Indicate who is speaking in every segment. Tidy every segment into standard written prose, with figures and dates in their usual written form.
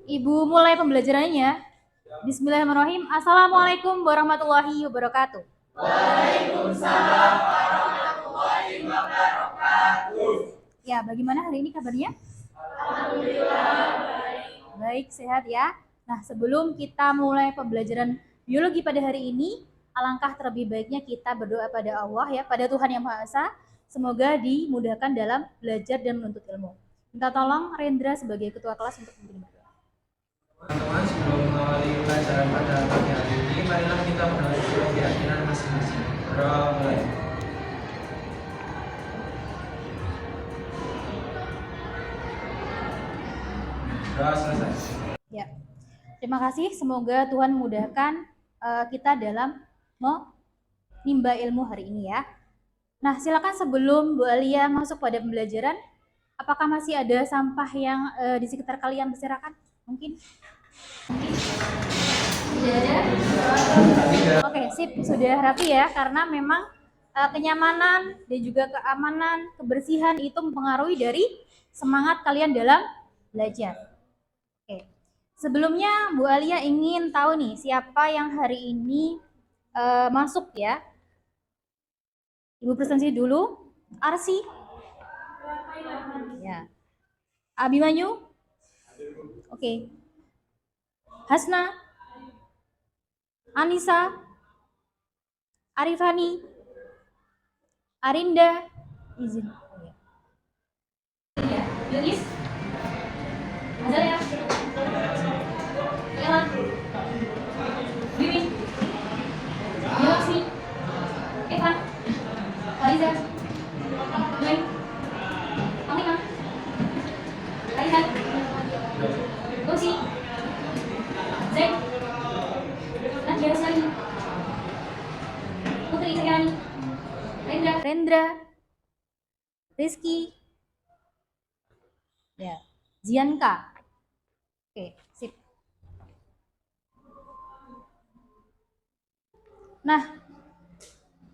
Speaker 1: Ibu mulai pembelajarannya. Bismillahirrahmanirrahim. Assalamualaikum warahmatullahi wabarakatuh. Ya, bagaimana hari ini kabarnya? Baik, sehat ya. Nah, sebelum kita mulai pembelajaran biologi pada hari ini, alangkah terlebih baiknya kita berdoa pada Allah ya, pada Tuhan Yang Maha Esa. Semoga dimudahkan dalam belajar dan menuntut ilmu. Minta tolong Rendra sebagai ketua kelas untuk membimbing berdoa.
Speaker 2: Teman-teman, sebelum mengawali pelajaran pada pagi hari ini, marilah kita menaruh keyakinan masing-masing. Berdoa mulai. Doa selesai.
Speaker 1: Ya, terima kasih. Semoga Tuhan memudahkan kita dalam menimba ilmu hari ini ya. Nah, silakan sebelum Bu Alia masuk pada pembelajaran, apakah masih ada sampah yang di sekitar kalian berserakan? Mungkin? Tidak ada? Oke, sip. Sudah rapi ya, karena memang kenyamanan dan juga keamanan, kebersihan itu mempengaruhi dari semangat kalian dalam belajar. Oke. Sebelumnya Bu Alia ingin tahu nih siapa yang hari ini masuk ya. Ibu presentasi dulu. Arsi. Ya. Abimanyu. Oke. Hasna. Anissa. Arifani. Arinda. Izin. Yunis. Azalea. Elan. Wiwin. Yosi. Evan. Fariza. Duen. Amina. Aihan. Gosi. Zain. Nadia Sari. Putri Sariani. Rendra. Rizky. Ya. Zianka. Oke, sip. Nah,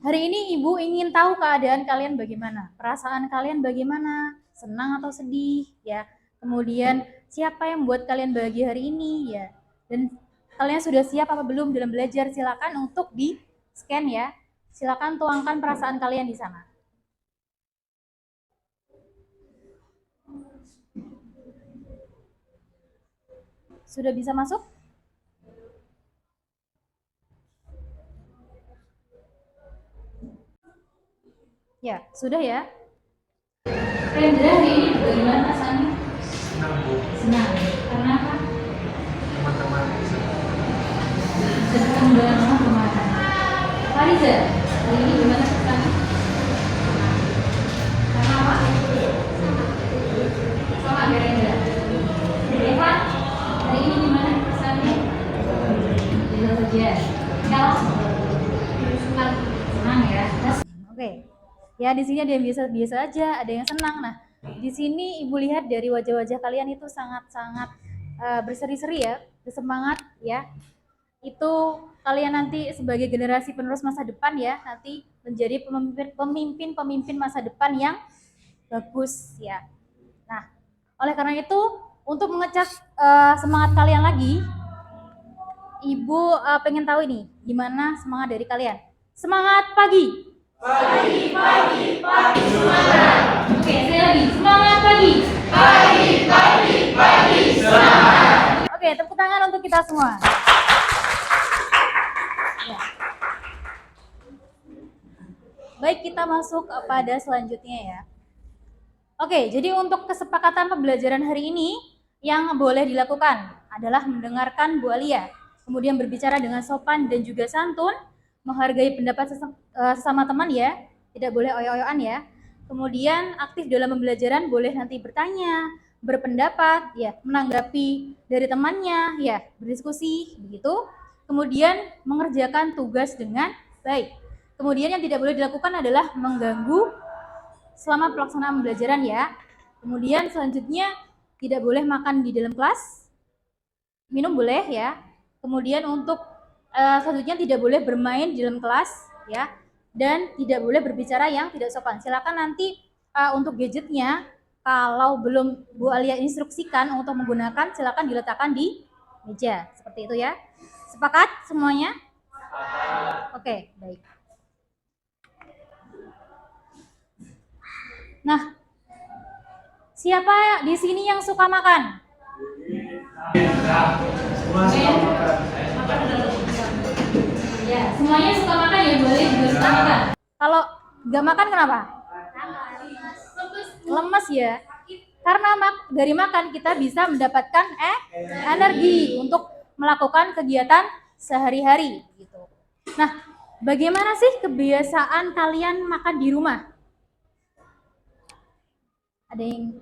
Speaker 1: hari ini Ibu ingin tahu keadaan kalian bagaimana, perasaan kalian bagaimana, senang atau sedih, ya. Kemudian siapa yang membuat kalian bahagia hari ini, ya. Dan kalian sudah siap apa belum dalam belajar? Silakan untuk di scan ya. Silakan tuangkan perasaan kalian di sana. Sudah bisa masuk? Ya, sudah ya. Rendra hari ini bagaimana perasaannya?
Speaker 2: Senang, Bu.
Speaker 1: Senang. Karena apa?
Speaker 2: Teman-teman bisa.
Speaker 1: Sedang dengan teman-teman. Fariza, hari ini gimana perasaannya? Karena apa? Sama ya Rendra. Evan, hari ini gimana perasaannya? Bisa saja. Kalau senang ya. Oke. Ya di sini ada yang biasa-biasa aja, ada yang senang. Nah, di sini Ibu lihat dari wajah-wajah kalian itu sangat-sangat berseri-seri ya, bersemangat ya. Itu kalian nanti sebagai generasi penerus masa depan ya, nanti menjadi pemimpin-pemimpin masa depan yang bagus ya. Nah, oleh karena itu untuk mengecas semangat kalian lagi, Ibu pengen tahu ini gimana semangat dari kalian. Semangat pagi. Pagi, pagi, pagi semangat. Oke, sekali lagi. Semangat pagi. Pagi, pagi, pagi semangat. Oke, tepuk tangan untuk kita semua. Ya. Baik, kita masuk pada selanjutnya ya. Oke, jadi untuk kesepakatan pembelajaran hari ini yang boleh dilakukan adalah mendengarkan Bu Alia, kemudian berbicara dengan sopan dan juga santun, menghargai pendapat sesama teman ya, tidak boleh oyo-oyoan ya. Kemudian aktif dalam pembelajaran, boleh nanti bertanya, berpendapat, ya, menanggapi dari temannya, ya, berdiskusi begitu. Kemudian mengerjakan tugas dengan baik. Kemudian yang tidak boleh dilakukan adalah mengganggu selama pelaksanaan pembelajaran ya. Kemudian selanjutnya tidak boleh makan di dalam kelas, minum boleh ya. Kemudian untuk selanjutnya tidak boleh bermain di dalam kelas ya, dan tidak boleh berbicara yang tidak sopan. Silakan nanti untuk gadgetnya Kalau belum Bu Alia instruksikan untuk menggunakan, silakan diletakkan di meja. Seperti itu ya. Sepakat semuanya? Oke, baik. Nah, siapa di sini yang suka makan?
Speaker 2: Semua suka makan.
Speaker 1: Ya, semuanya suka makan ya, boleh juga suka makan. Kalau nggak makan kenapa? Lemes ya. Karena dari makan kita bisa mendapatkan energi untuk melakukan kegiatan sehari-hari gitu. Nah, bagaimana sih kebiasaan kalian makan di rumah? Ada yang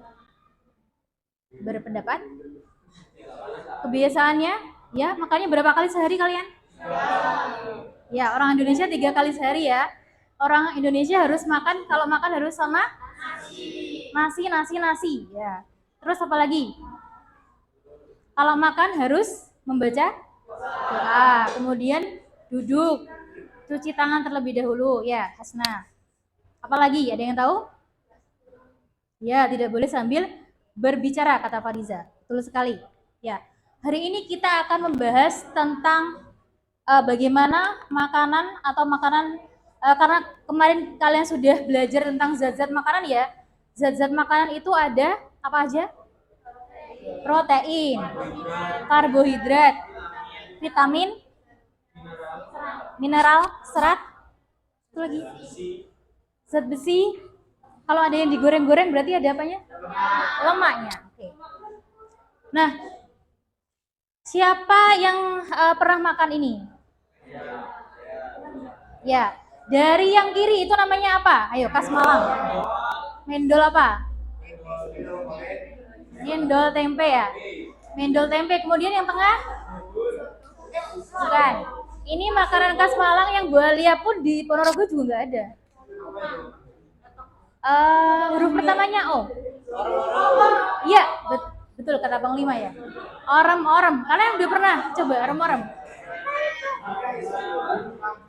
Speaker 1: berpendapat? Kebiasaannya, ya makannya berapa kali sehari kalian? Ya, orang Indonesia 3 kali sehari ya. Orang Indonesia harus makan, kalau makan harus sama nasi ya. Terus apa lagi? Kalau makan harus membaca doa, kemudian duduk, cuci tangan terlebih dahulu ya, Hasna. Apalagi ada yang tahu? Ya, tidak boleh sambil berbicara, kata Fariza. Betul sekali. Ya, hari ini kita akan membahas tentang bagaimana makanan atau makanan, karena kemarin kalian sudah belajar tentang zat-zat makanan ya. Zat-zat makanan itu ada apa aja? Protein, karbohidrat, vitamin, mineral, serat, itu lagi zat besi. Kalau ada yang digoreng-goreng berarti ada apanya? Lemaknya. Oke. Nah, siapa yang pernah makan ini? Ya, dari yang kiri itu namanya apa? Ayo, khas Malang. Mendol apa? Mendol tempe ya. Mendol tempe. Kemudian yang tengah? Bukan. Ini makanan khas Malang yang Bu Alia pun di Ponorogo juga nggak ada. Huruf pertamanya O. Iya, betul kata Panglima ya. Orem-orem. Kalian udah pernah coba orem-orem?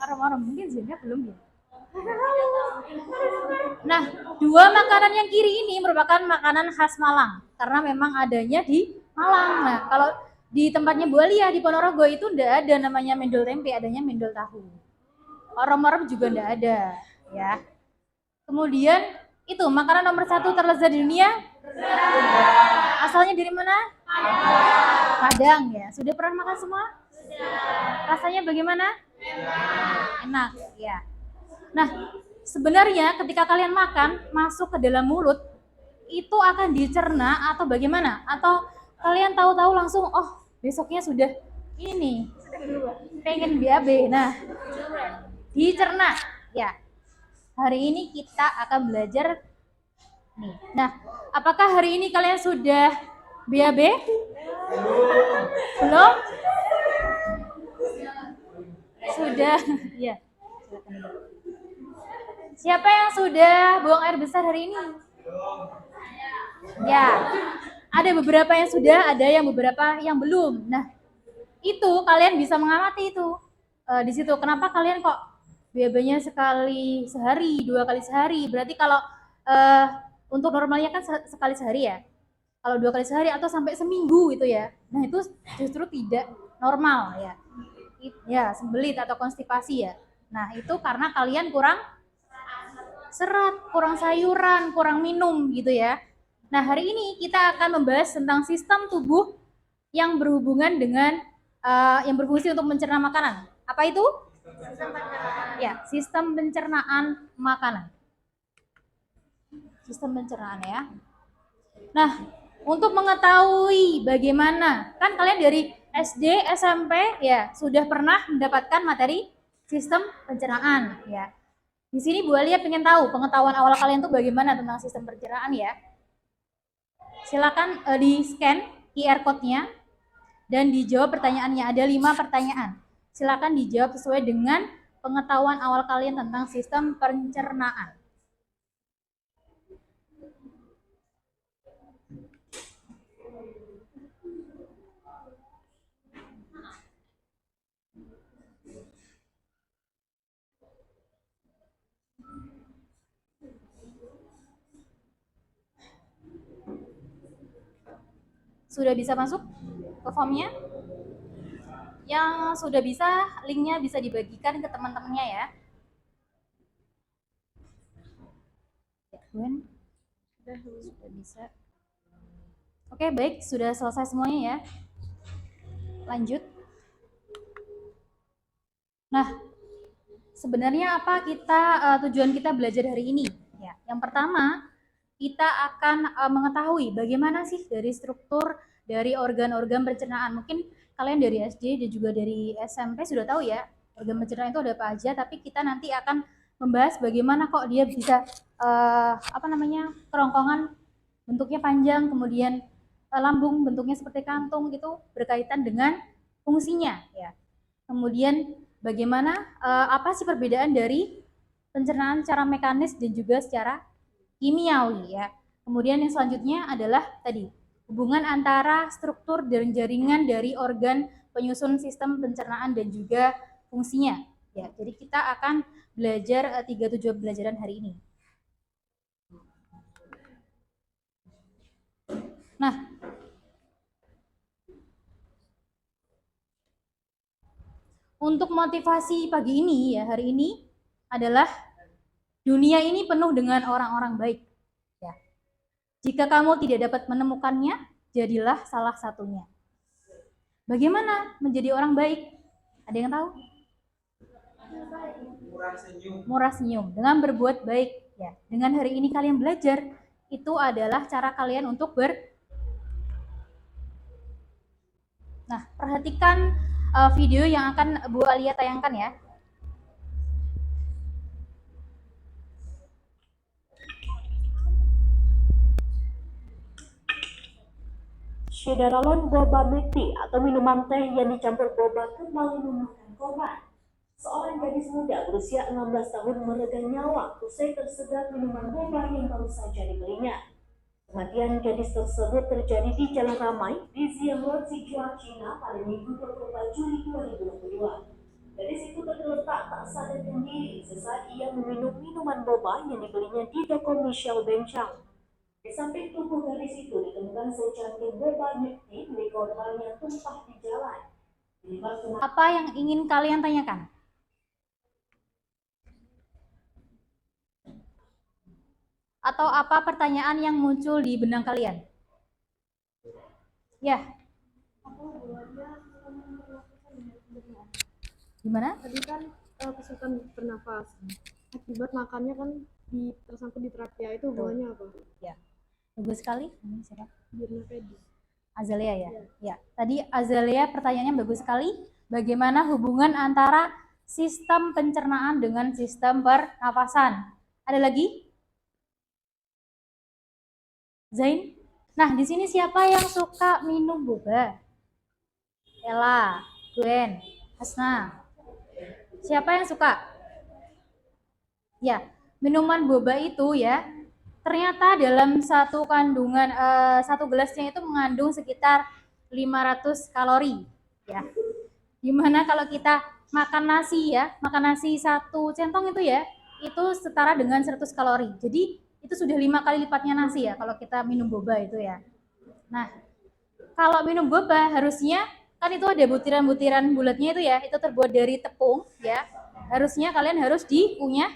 Speaker 1: Orem-orem mungkin Zenia belum ya. Nah, dua makanan yang kiri ini merupakan makanan khas Malang karena memang adanya di Malang. Nah, kalau di tempatnya Bu Alia di Ponorogo itu enggak ada namanya mendol tempe, adanya mendol tahu. Orem-orem juga enggak ada, ya. Kemudian itu makanan nomor 1 terlezat di dunia. Asalnya dari mana? Padang ya. Sudah pernah makan semua? Rasanya bagaimana? Enak, ya. Nah, sebenarnya ketika kalian makan masuk ke dalam mulut itu akan dicerna atau bagaimana? Atau kalian tahu-tahu langsung besoknya sudah ini pengen BAB. Nah, dicerna ya. Hari ini kita akan belajar nih. Nah, apakah hari ini kalian sudah BAB? Belum? Sudah. Ya. Siapa yang sudah buang air besar hari ini? Ya, ada beberapa yang sudah, ada yang beberapa yang belum. Nah, itu kalian bisa mengamati itu di situ. Kenapa kalian kok BAB-nya sekali sehari, 2 kali sehari? Berarti kalau untuk normalnya kan sekali sehari ya. Kalau 2 kali sehari atau sampai seminggu gitu ya. Nah, itu justru tidak normal ya. Ya, sembelit atau konstipasi ya. Nah, itu karena kalian kurang serat, kurang sayuran, kurang minum gitu ya. Nah, hari ini kita akan membahas tentang sistem tubuh yang berhubungan dengan yang berfungsi untuk mencerna makanan. Apa itu? Sistem pencernaan. Ya, sistem pencernaan makanan. Sistem pencernaan ya. Nah, untuk mengetahui bagaimana, kan kalian dari SD, SMP ya sudah pernah mendapatkan materi sistem pencernaan ya. Di sini Bu Alia pengen tahu pengetahuan awal kalian tuh bagaimana tentang sistem pencernaan ya. Silakan di scan QR code-nya dan dijawab pertanyaannya. Ada 5 pertanyaan. Silakan dijawab sesuai dengan pengetahuan awal kalian tentang sistem pencernaan. Sudah bisa masuk ke formnya? Yang sudah bisa, linknya bisa dibagikan ke teman-temannya ya. Ya, Gwen. Sudah bisa. Oke, baik. Sudah selesai semuanya ya. Lanjut. Nah, sebenarnya apa tujuan kita belajar hari ini? Ya, yang pertama, kita akan mengetahui bagaimana sih dari struktur dari organ-organ pencernaan. Mungkin kalian dari SD dan juga dari SMP sudah tahu ya, organ pencernaan itu ada apa aja, tapi kita nanti akan membahas bagaimana kok dia bisa kerongkongan bentuknya panjang, kemudian lambung bentuknya seperti kantung, gitu berkaitan dengan fungsinya ya. Kemudian bagaimana apa sih perbedaan dari pencernaan secara mekanis dan juga secara kimiawi ya. Kemudian yang selanjutnya adalah tadi hubungan antara struktur dan jaringan dari organ penyusun sistem pencernaan dan juga fungsinya ya. Jadi kita akan belajar 3 tujuan pembelajaran hari ini. Nah, untuk motivasi pagi ini ya, hari ini adalah dunia ini penuh dengan orang-orang baik. Ya. Jika kamu tidak dapat menemukannya, jadilah salah satunya. Bagaimana menjadi orang baik? Ada yang tahu? Murah senyum. Dengan berbuat baik. Ya. Dengan hari ini kalian belajar, itu adalah cara kalian untuk Nah, perhatikan video yang akan Bu Alia tayangkan ya.
Speaker 3: Syederalon boba milk tea atau minuman teh yang dicampur boba kembali memakan korban. Seorang gadis muda berusia 16 tahun meregang nyawa usai tersedot minuman boba yang baru saja dibelinya. Kematian gadis tersebut terjadi di Jalan Ramai di Ziangwon, Sichuan, China pada Minggu 24 Juli 2022. Gadis itu tergeletak tak sadarkan diri sesaat ia meminum minuman boba yang dibelinya di toko Michelle Benchang. Di samping tubuh gadis itu ditemukan secangkir boba milk tea milik korban yang tumpah di jalan.
Speaker 1: Apa yang ingin kalian tanyakan? Atau apa pertanyaan yang muncul di benang kalian? Ya. Gimana?
Speaker 4: Tadi kan kesulitan bernafas. Akibat makannya kan tersangkut di trachea, itu hubungannya apa?
Speaker 1: Ya. Bagus sekali. Ini siapa?
Speaker 4: Birna Fedi.
Speaker 1: Azalia ya? Ya. Tadi Azalia pertanyaannya bagus sekali. Bagaimana hubungan antara sistem pencernaan dengan sistem pernapasan? Ada lagi? Zain? Nah, di sini siapa yang suka minum boba? Ella, Gwen, Hasna. Siapa yang suka? Ya, minuman boba itu ya, ternyata dalam satu kandungan, satu gelasnya itu mengandung sekitar 500 kalori. Ya, dimana kalau kita makan nasi ya, makan nasi 1 centong itu ya, itu setara dengan 100 kalori. Jadi itu sudah 5 kali lipatnya nasi ya kalau kita minum boba itu ya. Nah, kalau minum boba harusnya kan itu ada butiran-butiran bulatnya itu ya, itu terbuat dari tepung ya. Harusnya kalian harus dikunyah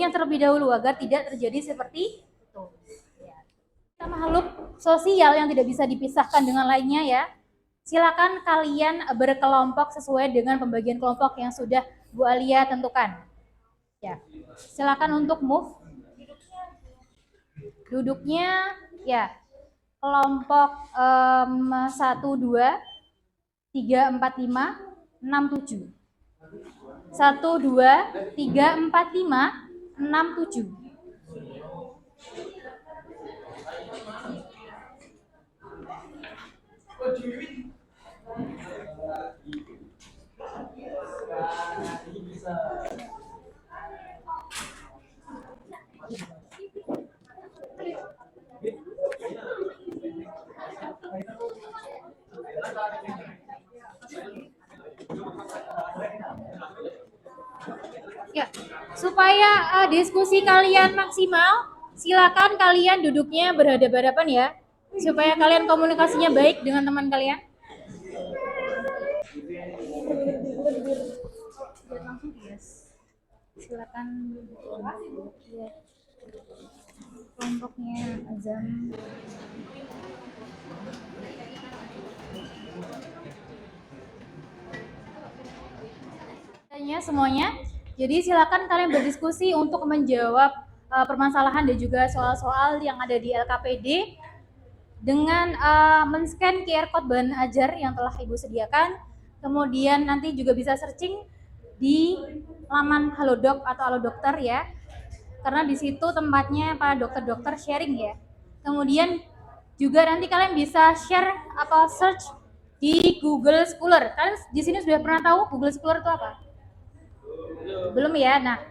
Speaker 1: terlebih dahulu agar tidak terjadi seperti itu. Ya. Kita makhluk sosial yang tidak bisa dipisahkan dengan lainnya ya. Silakan kalian berkelompok sesuai dengan pembagian kelompok yang sudah Bu Alia tentukan. Ya, silakan untuk move. Duduknya ya kelompok 1, 2, 3, 4, 5, 6, 7. 1, 2, 3, 4, 5, 6, 7. Ya, supaya diskusi kalian maksimal, silakan kalian duduknya berhadapan-hadapan ya. supaya kalian komunikasinya baik dengan teman kalian. Langsung yes. Silakan lihat kelompoknya Azam. Semuanya. Jadi silakan kalian berdiskusi untuk menjawab permasalahan dan juga soal-soal yang ada di LKPD dengan men-scan QR code bahan ajar yang telah Ibu sediakan. Kemudian nanti juga bisa searching di laman Halodoc atau Halodokter ya. Karena di situ tempatnya para dokter-dokter sharing ya. Kemudian juga nanti kalian bisa share atau search di Google Scholar. Kalian di sini sudah pernah tahu Google Scholar itu apa? Belum ya. Nah,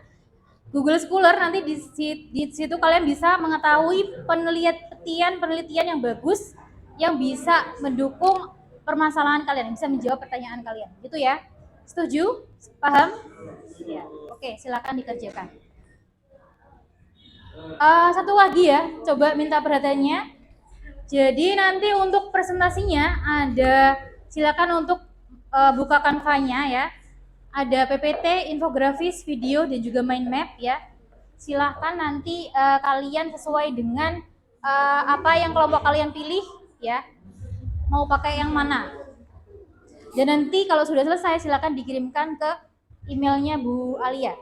Speaker 1: Google Scholar nanti di situ kalian bisa mengetahui penelitian yang bagus yang bisa mendukung permasalahan kalian, bisa menjawab pertanyaan kalian. Gitu ya. Setuju? Paham? Ya. Oke, silakan dikerjakan. Satu lagi ya, coba minta perhatiannya. Jadi nanti untuk presentasinya ada, silakan untuk buka Canva-nya ya. Ada PPT, infografis, video dan juga mind map ya. Silahkan nanti kalian sesuai dengan apa yang kelompok kalian pilih ya. Mau pakai yang mana? Dan nanti kalau sudah selesai silahkan dikirimkan ke emailnya Bu Alia.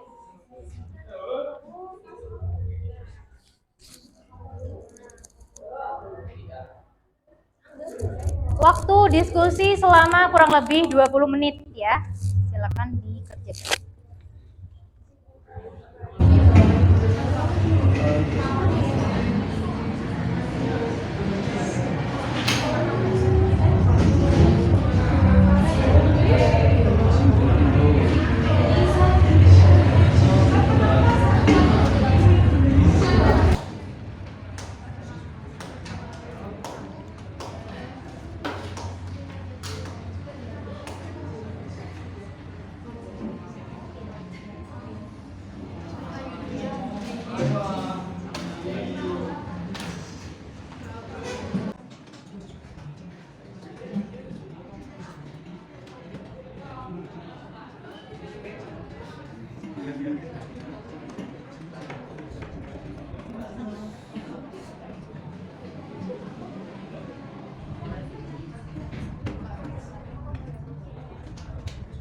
Speaker 1: Waktu diskusi selama kurang lebih 20 menit ya. Silakan dikerjakan.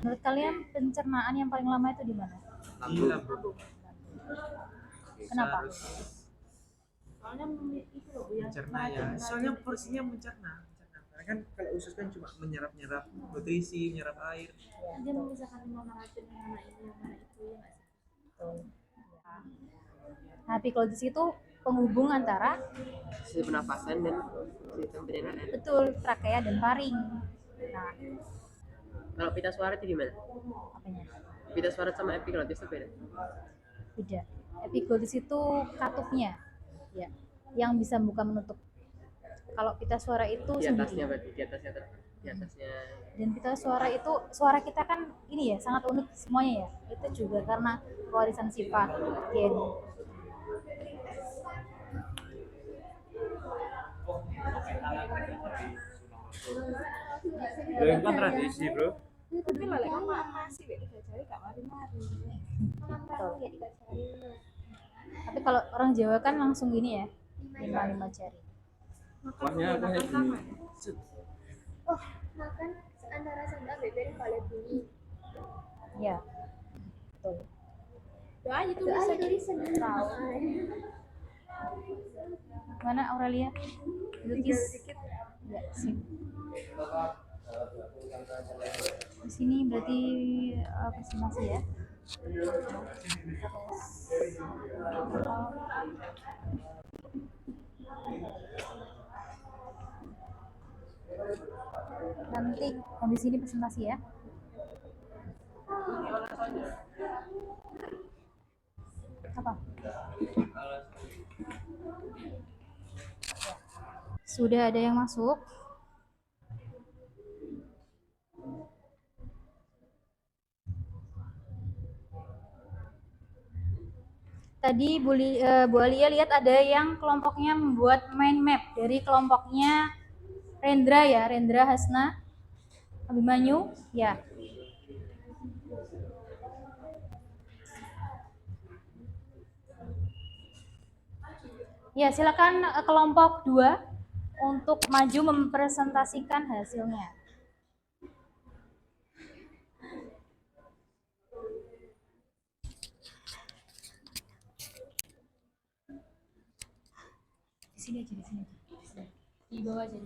Speaker 1: Menurut kalian pencernaan yang paling lama itu di mana?
Speaker 2: Gila, bro.
Speaker 1: Kenapa?
Speaker 4: Soalnya itu loh Bu, yang
Speaker 2: Mencerna ya. Soalnya porsinya mencerna. Karena kan kalau usus kan cuma menyerap-nyerap nutrisi, menyerap air.
Speaker 4: dia memisahkan mana racun yang mana ini yang mana itu ya nggak sih?
Speaker 1: Nah, pikolis itu penghubung antara
Speaker 5: Sistem pernapasan dan sistem pencernaan.
Speaker 1: betul trakea dan paring. Nah,
Speaker 5: Kalau pita suara itu gimana?
Speaker 1: apanya?
Speaker 5: Pita suara sama epiglotis itu beda.
Speaker 1: Beda. Epiglotis itu katupnya, ya, yang bisa buka menutup. Kalau pita suara itu
Speaker 5: Di atasnya
Speaker 1: sendiri.
Speaker 5: berarti di atasnya.
Speaker 1: Dan pita suara itu, suara kita kan ini ya sangat unik semuanya ya. Itu juga karena warisan sifat gen.
Speaker 2: Itu kan tradisi, bro.
Speaker 4: Tapi lah lek mama masih wek dicari gak mari-mari.
Speaker 1: Tapi kalau orang Jawa kan langsung gini ya, 5 jari.
Speaker 2: Kuahnya gini.
Speaker 6: Oh, makan antara sandal beber paling bunyi.
Speaker 1: Ya, betul.
Speaker 4: Doa aja
Speaker 6: Itu aja
Speaker 4: tulisan.
Speaker 6: tulisan tahu.
Speaker 1: Mana Aurelia? Lukis. Ya, sip. Di sini berarti presentasi ya. Nanti habis ini presentasi ya. Apa? Sudah ada yang masuk? tadi Bu Alia lihat ada yang kelompoknya membuat mind map dari kelompoknya Rendra ya, Rendra Hasna Abimanyu ya. Ya, silakan kelompok 2 untuk maju mempresentasikan hasilnya. Di sini aja, di sini aja. Di bawah aja.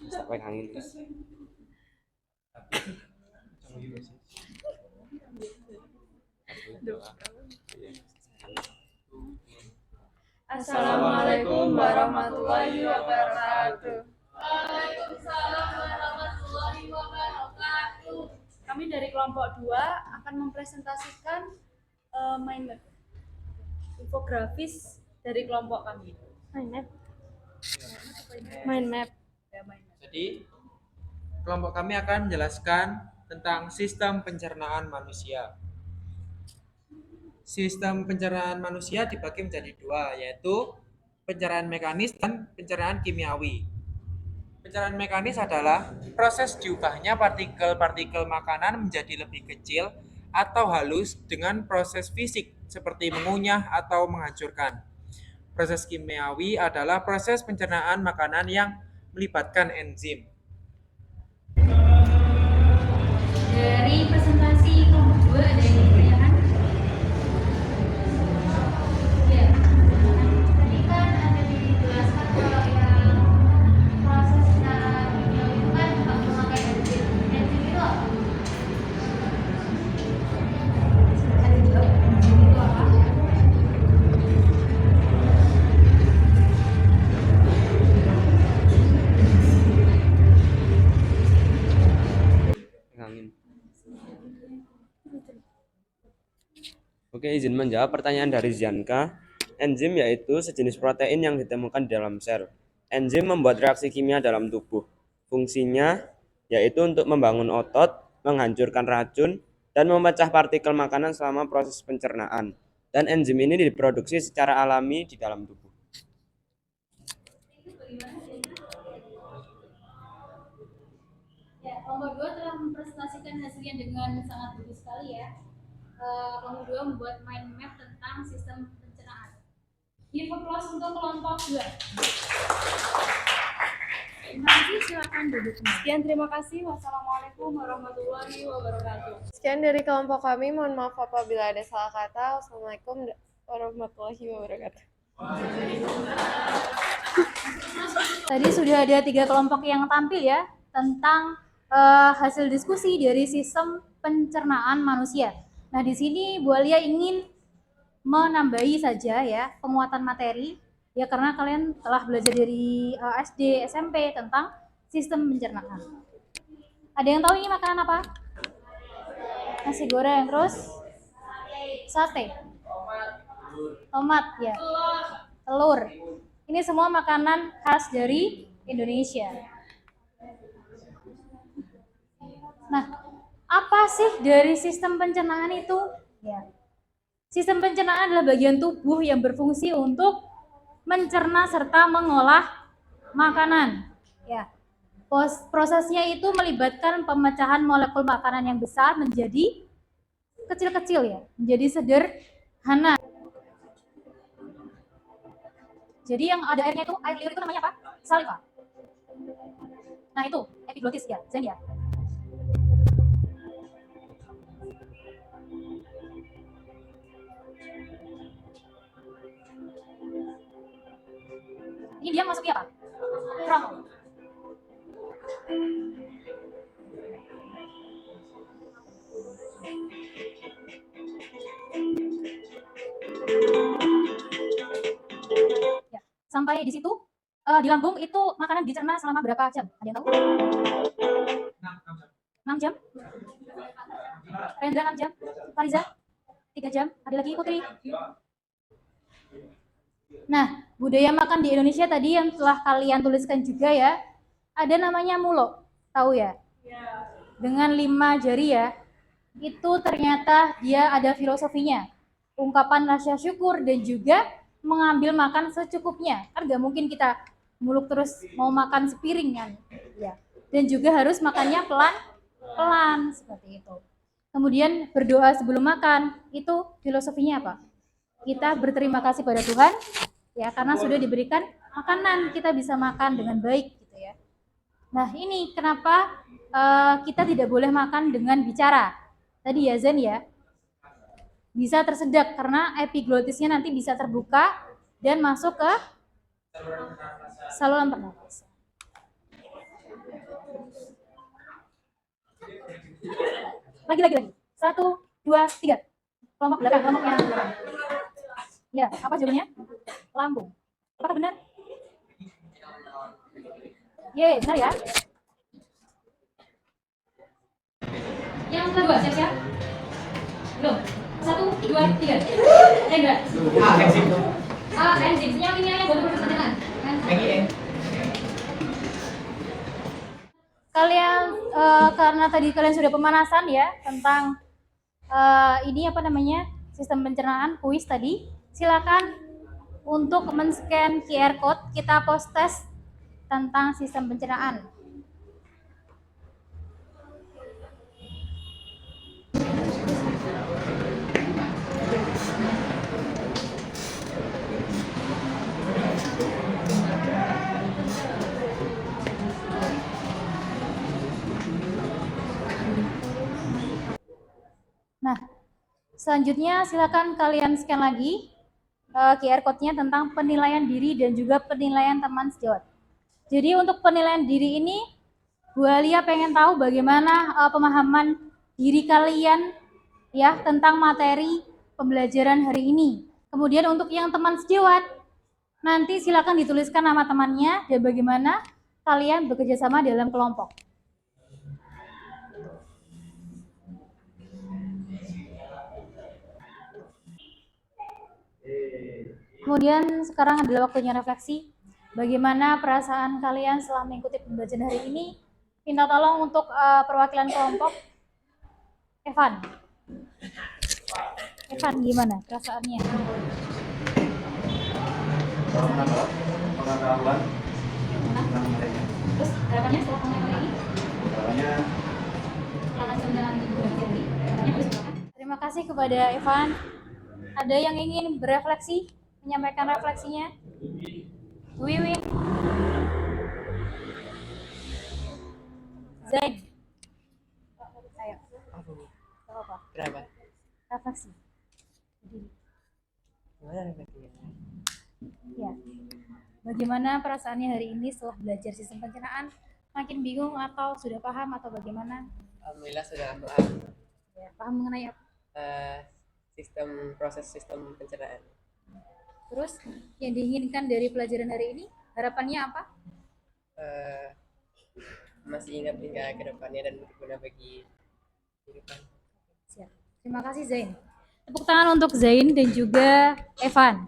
Speaker 7: Sampai angin.
Speaker 8: Assalamualaikum warahmatullahi wabarakatuh.
Speaker 4: Kami dari kelompok 2 akan mempresentasikan mind map, infografis dari kelompok kami. Mind map.
Speaker 2: Jadi, kelompok kami akan menjelaskan tentang sistem pencernaan manusia. Sistem pencernaan manusia dibagi menjadi dua, yaitu pencernaan mekanis dan pencernaan kimiawi. Pencernaan mekanis adalah proses diubahnya partikel-partikel makanan menjadi lebih kecil atau halus dengan proses fisik seperti mengunyah atau menghancurkan. Proses kimiawi adalah proses pencernaan makanan yang melibatkan enzim.
Speaker 1: Dari presentasi kelompok 2 ada yang ditanyakan? Ya. Tadi kan ada dijelaskan kalau yang proses secara kimiawi itu kan memakai enzim. Enzim itu apa? Ada dijawab, enzim itu apa?
Speaker 7: Angin. Oke, izin menjawab pertanyaan dari Zianka. Enzim yaitu sejenis protein yang ditemukan di dalam sel. Enzim membuat reaksi kimia dalam tubuh. Fungsinya yaitu untuk membangun otot, menghancurkan racun, dan memecah partikel makanan selama proses pencernaan. Dan enzim ini diproduksi secara alami di dalam tubuh.
Speaker 1: Ya, kelompok 2 telah mempresentasikan hasilnya dengan sangat bagus sekali ya. Kelompok 2 membuat mind map tentang sistem pencernaan. Give applause untuk kelompok 2. Terima kasih, silakan duduk.
Speaker 4: Sekian, terima kasih. Wassalamualaikum warahmatullahi wabarakatuh.
Speaker 8: Sekian dari kelompok kami, mohon maaf apabila ada salah kata. Wassalamualaikum warahmatullahi wabarakatuh.
Speaker 1: Tadi sudah ada 3 kelompok yang tampil ya tentang hasil diskusi dari sistem pencernaan manusia. Nah, di sini Bu Alia ingin menambahi saja ya penguatan materi ya karena kalian telah belajar dari SD, SMP tentang sistem pencernaan. Ada yang tahu ini makanan apa? Nasi goreng, terus sate, tomat ya, telur. Ini semua makanan khas dari Indonesia. Nah, apa sih dari sistem pencernaan itu? Ya. Sistem pencernaan adalah bagian tubuh yang berfungsi untuk mencerna serta mengolah makanan. Ya. Prosesnya itu melibatkan pemecahan molekul makanan yang besar menjadi kecil-kecil ya, menjadi sederhana. Jadi yang ada airnya itu, air liur itu namanya apa? Saliva. Nah itu, epiglotis ya, Zen ya. Ini dia masuknya apa? Kromo. Ya, sampai di situ di lambung itu makanan dicerna selama berapa jam? Ada yang tahu? 6 jam? Rendra 6 jam? Fariza 3 jam? Ada lagi Putri? Nah, budaya makan di Indonesia tadi yang telah kalian tuliskan juga ya, ada namanya mulo. Tahu ya? Dengan 5 jari ya. Itu ternyata dia ada filosofinya. Ungkapan rasa syukur dan juga mengambil makan secukupnya. Kan gak mungkin kita muluk terus mau makan sepiring kan. Ya. Dan juga harus makannya pelan-pelan seperti itu. Kemudian berdoa sebelum makan, itu filosofinya apa? Kita berterima kasih pada Tuhan ya karena sudah diberikan makanan, kita bisa makan dengan baik gitu ya. Nah, ini kenapa kita tidak boleh makan dengan bicara. Tadi ya Zen ya, bisa tersedak karena epiglotisnya nanti bisa terbuka dan masuk ke saluran pernafasan. Lagi. 1, 2, 3. Kelompok belakang, kelompok yang belakang. Ya, apa jawabannya? Lambung. Apakah benar? Ye, benar ya? Yang kedua, siap-siap? Belum. 1, 2, 3. Enggak. Enzim. Yang ini buat pertanyaan. Kalian karena tadi kalian sudah pemanasan ya tentang ini apa namanya sistem pencernaan kuis tadi, silakan untuk men-scan QR code kita post test tentang sistem pencernaan. Nah, selanjutnya silakan kalian scan lagi QR code-nya tentang penilaian diri dan juga penilaian teman sejawat. Jadi untuk penilaian diri ini, Bu Alia pengen tahu bagaimana pemahaman diri kalian ya tentang materi pembelajaran hari ini. Kemudian untuk yang teman sejawat, nanti silakan dituliskan nama temannya dan bagaimana kalian bekerja sama dalam kelompok. Kemudian sekarang adalah waktunya refleksi. Bagaimana perasaan kalian setelah mengikuti pembelajaran hari ini? Minta tolong untuk perwakilan kelompok. Evan, gimana perasaannya?
Speaker 9: Pengetahuan.
Speaker 1: Terus harapannya setelah pengetahuan ini? Terima kasih kepada Evan. Ada yang ingin berefleksi, menyampaikan refleksinya? Wiwin, Zain, ayo. Apa?
Speaker 5: Kenapa?
Speaker 1: Refleksi.
Speaker 5: Gimana refleksinya?
Speaker 1: Ya. Bagaimana perasaannya hari ini setelah belajar sistem pencernaan? Makin bingung atau sudah paham atau bagaimana?
Speaker 5: Alhamdulillah sudah paham.
Speaker 1: Ya, paham mengenai apa?
Speaker 5: Proses sistem pencernaan.
Speaker 1: Terus yang diinginkan dari pelajaran hari ini, harapannya apa?
Speaker 5: Masih ingat hingga ke depannya dan berguna bagi kehidupan.
Speaker 1: Siap. Terima kasih Zain. Tepuk tangan untuk Zain dan juga Evan.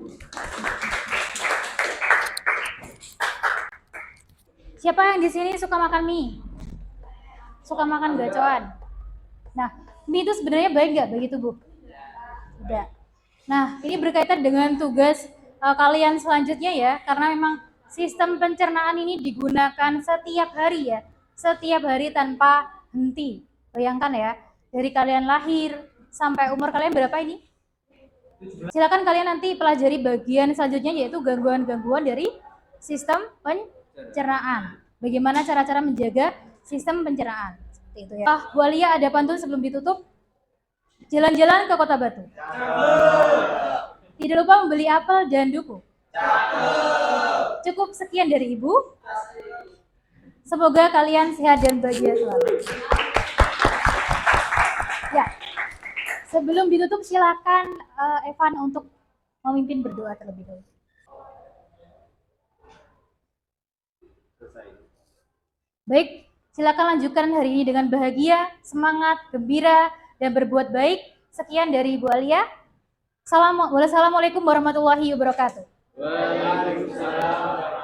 Speaker 1: Siapa yang di sini suka makan mie? Suka makan gacoan? Nah, mie itu sebenarnya baik nggak bagi tubuh? Tidak. Nah, ini berkaitan dengan tugas kalian selanjutnya ya, karena memang sistem pencernaan ini digunakan setiap hari ya, setiap hari tanpa henti. Bayangkan ya, dari kalian lahir sampai umur kalian berapa ini? Silakan kalian nanti pelajari bagian selanjutnya yaitu gangguan-gangguan dari sistem pencernaan. Bagaimana cara-cara menjaga sistem pencernaan. Seperti itu ya. Bu Alia ada pantun sebelum ditutup. Jalan-jalan ke Kota Batu. Tidak lupa membeli apel dan duku. Cukup sekian dari Ibu. Semoga kalian sehat dan bahagia selalu. Ya, sebelum ditutup silakan Evan untuk memimpin berdoa terlebih dahulu. Baik, silakan lanjutkan hari ini dengan bahagia, semangat, gembira, dan berbuat baik. Sekian dari Ibu Alia. Wassalamualaikum warahmatullahi wabarakatuh.
Speaker 9: Waalaikumsalam.